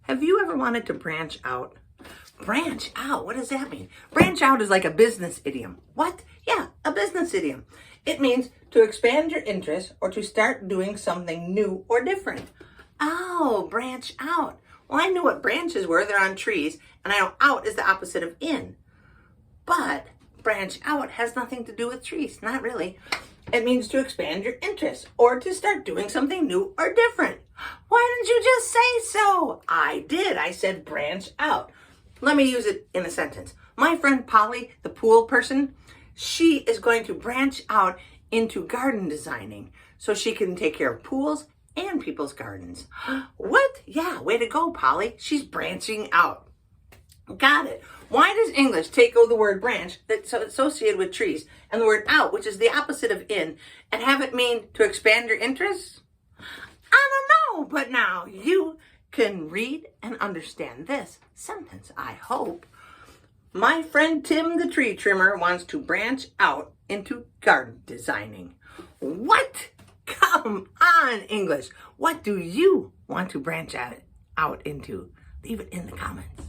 Have you ever wanted to branch out? Branch out? What does that mean? Branch out is like a business idiom. What? Yeah, a business idiom. It means to expand your interest or to start doing something new or different. Oh, branch out. Well, I knew what branches were. They're on trees. And I know out is the opposite of in. But branch out has nothing to do with trees. Not really. It means to expand your interest or to start doing something new or different. Why didn't you just say so? I did. I said branch out. Let me use it in a sentence. My friend Polly, the pool person, she is going to branch out into garden designing so she can take care of pools and people's gardens. What? Yeah, way to go, Polly. She's branching out. Got it. Why does English take the word branch that's associated with trees and the word out, which is the opposite of in, and have it mean to expand your interests? I don't know, but now you can read and understand this sentence, I hope. My friend Tim the tree trimmer wants to branch out into garden designing. What? Come on, English. What do you want to branch out into? Leave it in the comments.